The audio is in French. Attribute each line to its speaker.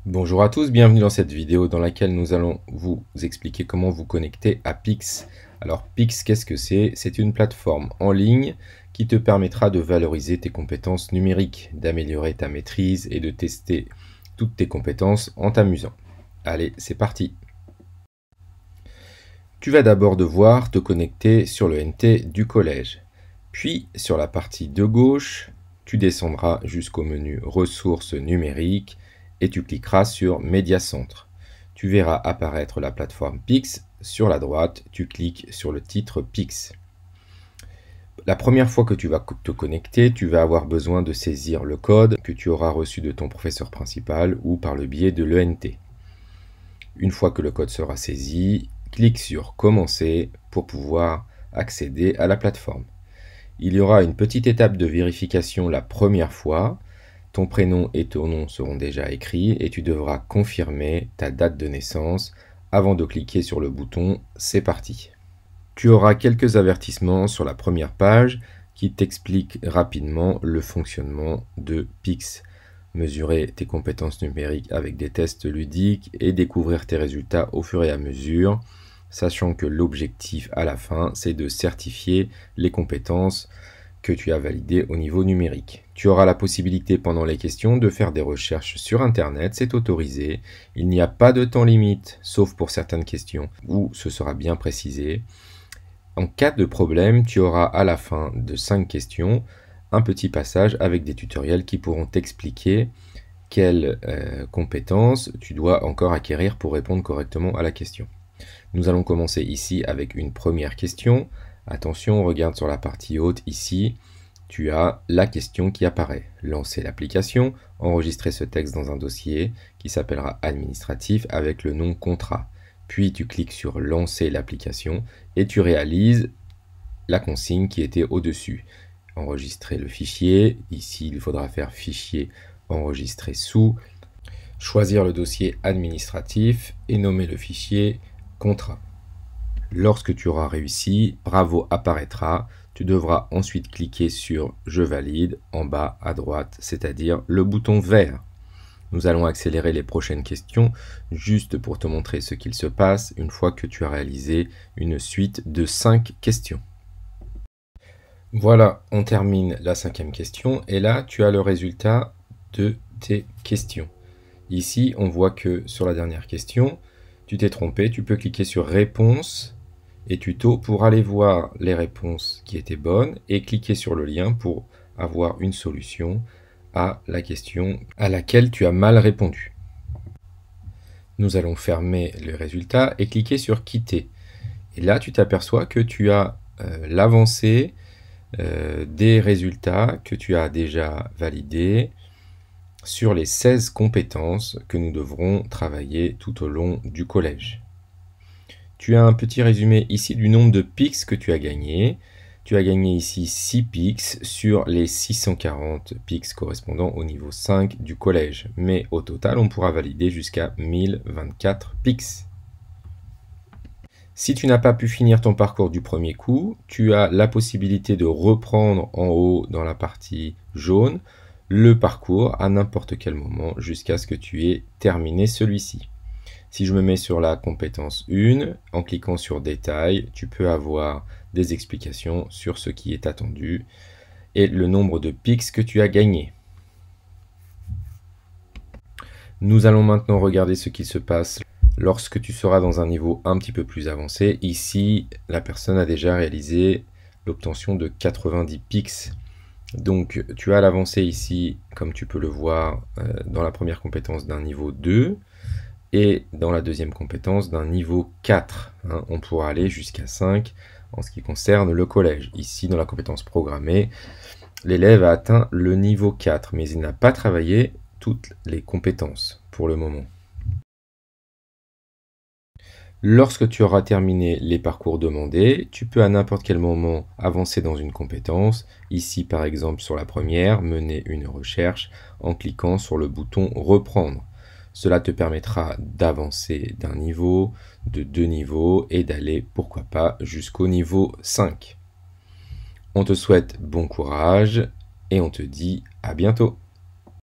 Speaker 1: Bonjour à tous, bienvenue dans cette vidéo dans laquelle nous allons vous expliquer comment vous connecter à Pix. Alors Pix, qu'est-ce que c'est? C'est une plateforme en ligne qui te permettra de valoriser tes compétences numériques, d'améliorer ta maîtrise et de tester toutes tes compétences en t'amusant. Allez, c'est parti! Tu vas d'abord devoir te connecter sur le NT du collège. Puis, sur la partie de gauche, tu descendras jusqu'au menu Ressources numériques et tu cliqueras sur Médiacentre. Tu verras apparaître la plateforme Pix. Sur la droite, tu cliques sur le titre Pix. La première fois que tu vas te connecter, tu vas avoir besoin de saisir le code que tu auras reçu de ton professeur principal ou par le biais de l'ENT. Une fois que le code sera saisi, clique sur Commencer pour pouvoir accéder à la plateforme. Il y aura une petite étape de vérification la première fois. Ton prénom et ton nom seront déjà écrits et tu devras confirmer ta date de naissance avant de cliquer sur le bouton « C'est parti ». Tu auras quelques avertissements sur la première page qui t'expliquent rapidement le fonctionnement de Pix. Mesurer tes compétences numériques avec des tests ludiques et découvrir tes résultats au fur et à mesure, sachant que l'objectif à la fin, c'est de certifier les compétences que tu as validées au niveau numérique. Tu auras la possibilité pendant les questions de faire des recherches sur Internet, c'est autorisé. Il n'y a pas de temps limite, sauf pour certaines questions où ce sera bien précisé. En cas de problème, tu auras à la fin de 5 questions un petit passage avec des tutoriels qui pourront t'expliquer quelles compétences tu dois encore acquérir pour répondre correctement à la question. Nous allons commencer ici avec une première question. Attention, regarde sur la partie haute ici, tu as la question qui apparaît. Lancer l'application, enregistrer ce texte dans un dossier qui s'appellera administratif avec le nom contrat. Puis tu cliques sur lancer l'application et tu réalises la consigne qui était au-dessus. Enregistrer le fichier, ici il faudra faire fichier enregistrer sous, choisir le dossier administratif et nommer le fichier contrat. Lorsque tu auras réussi, Bravo apparaîtra. Tu devras ensuite cliquer sur Je valide en bas à droite, c'est-à-dire le bouton vert. Nous allons accélérer les prochaines questions juste pour te montrer ce qu'il se passe une fois que tu as réalisé une suite de 5 questions. Voilà, on termine la 5e question et là tu as le résultat de tes questions. Ici, on voit que sur la dernière question, tu t'es trompé, tu peux cliquer sur Réponse et tuto pour aller voir les réponses qui étaient bonnes et cliquer sur le lien pour avoir une solution à la question à laquelle tu as mal répondu. Nous allons fermer le résultat et cliquer sur Quitter. Et là, tu t'aperçois que tu as l'avancée des résultats que tu as déjà validés sur les 16 compétences que nous devrons travailler tout au long du collège. Tu as un petit résumé ici du nombre de Pix que tu as gagné. Tu as gagné ici 6 Pix sur les 640 Pix correspondant au niveau 5 du collège. Mais au total, on pourra valider jusqu'à 1024 Pix. Si tu n'as pas pu finir ton parcours du premier coup, tu as la possibilité de reprendre en haut dans la partie jaune le parcours à n'importe quel moment jusqu'à ce que tu aies terminé celui-ci. Si je me mets sur la compétence 1, en cliquant sur Détails, tu peux avoir des explications sur ce qui est attendu et le nombre de Pix que tu as gagné. Nous allons maintenant regarder ce qui se passe lorsque tu seras dans un niveau un petit peu plus avancé. Ici, la personne a déjà réalisé l'obtention de 90 Pix. Donc, tu as l'avancée ici, comme tu peux le voir, dans la première compétence d'un niveau 2 et dans la deuxième compétence d'un niveau 4. On pourra aller jusqu'à 5 en ce qui concerne le collège. Ici, dans la compétence programmée, l'élève a atteint le niveau 4, mais il n'a pas travaillé toutes les compétences pour le moment. Lorsque tu auras terminé les parcours demandés, tu peux à n'importe quel moment avancer dans une compétence. Ici, par exemple, sur la première, mener une recherche en cliquant sur le bouton « Reprendre ». Cela te permettra d'avancer d'un niveau, de 2 niveaux et d'aller, pourquoi pas, jusqu'au niveau 5. On te souhaite bon courage et on te dit à bientôt.